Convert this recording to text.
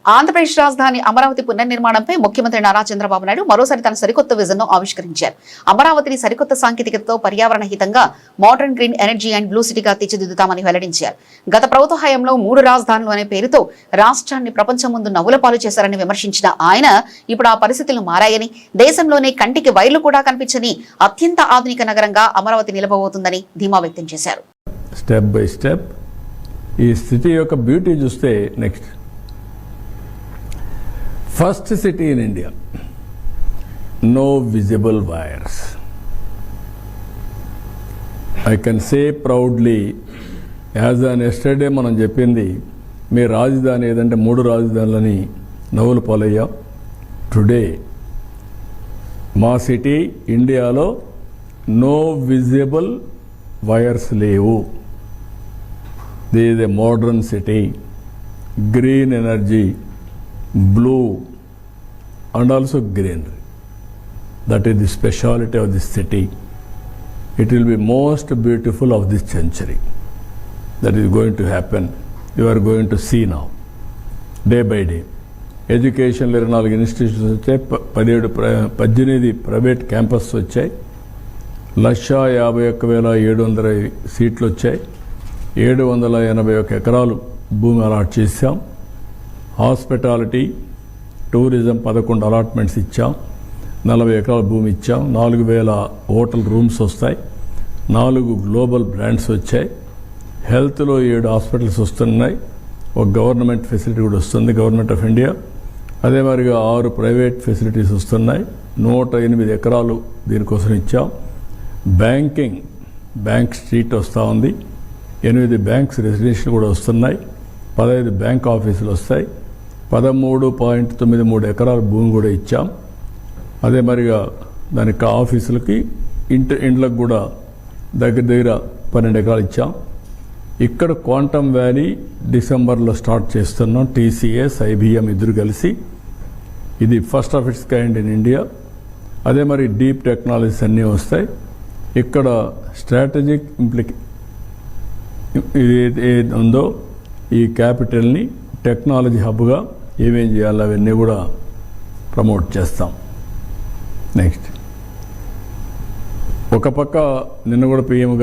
ఆంధ్రప్రదేశ్ రాజధాని అమరావతి పునర్నిర్మాణంపై ముఖ్యమంత్రి నారా చంద్రబాబు నాయుడు మరోసారి తన సరికొత్త విజన్ను ఆవిష్కరించారు. అమరావతిని సరికొత్త సాంకేతికతతో పర్యావరణ హితంగా modern green energy and blue సిటీగా తీర్చిదిద్దుతామని వెల్లడించారు. గత ప్రభుత్వ హయాంలో 3 రాజధానులు అనే పేరుతో రాష్ట్రాన్ని ప్రపంచం ముందు నవ్వుల పాలు చేశారని విమర్శించిన ఆయన ఇప్పుడు ఆ పరిస్థితులు మారాయని, దేశంలోనే కంటికి వైర్లు కూడా కనిపించని అత్యంత ఆధునిక నగరంగా అమరావతి నిలబోతుందని ధీమా వ్యక్తం చేశారు. స్టెప్ బై స్టెప్ ఈ సిటీ యొక్క బ్యూటీ చూస్తే next first city in India, no visible wires. I can say proudly as an yesterday మనం చెప్పింది మీ రాజధాని ఏదంటే 3 రాజధానులని నవ్వులు పాలయ్యాం. టుడే మా సిటీ ఇండియాలో నో విజిబుల్ వైర్స్ లేవు. This is a modern city, green energy, blue and also greenery. That is the speciality of this city. It will be most beautiful of this century. That is going to happen. You are going to see now, day by day. Education 24 institutions వచ్చాయి, 18 private campus వచ్చాయి, 151,700 సీట్లు వచ్చాయి, 781 ఎకరాలు భూమి allot చేశాం. Hospitality, tourism 11 allotments ఇచ్చాం, 40 ఎకరాల భూమి ఇచ్చాం, 4,000 హోటల్ రూమ్స్ వస్తాయి, 4 గ్లోబల్ బ్రాండ్స్ వచ్చాయి, హెల్త్లో 7 హాస్పిటల్స్ వస్తున్నాయి, ఒక గవర్నమెంట్ ఫెసిలిటీ కూడా వస్తుంది, గవర్నమెంట్ ఆఫ్ ఇండియా. అదే మరిగా 6 ప్రైవేట్ ఫెసిలిటీస్ వస్తున్నాయి, 108 ఎకరాలు దీనికోసం ఇచ్చాం. బ్యాంక్ స్ట్రీట్ వస్తూ ఉంది, 8 బ్యాంక్స్ రెసిడెన్షియల్ కూడా వస్తున్నాయి, 15 బ్యాంక్ ఆఫీసులు వస్తాయి, 13.93 ఎకరాల భూమి కూడా ఇచ్చాం. అదే మరిగా దానికి ఆఫీసులకి ఇండ్లకు కూడా దగ్గర 12 ఎకరాలు ఇచ్చాం. ఇక్కడ క్వాంటమ్ వ్యాలీ డిసెంబర్లో స్టార్ట్ చేస్తున్నాం. TCS, IBM ఇద్దరు కలిసి, ఇది first of it's kind in India. అదే మరి డీప్ టెక్నాలజీస్ అన్నీ వస్తాయి. ఇక్కడ స్ట్రాటజిక్ ఏది ఉందో ఈ క్యాపిటల్ని టెక్నాలజీ హబ్గా ఏమేం చేయాలో అవన్నీ కూడా ప్రమోట్ చేస్తాం. నెక్స్ట్ ఒక పక్క నిన్న కూడా PM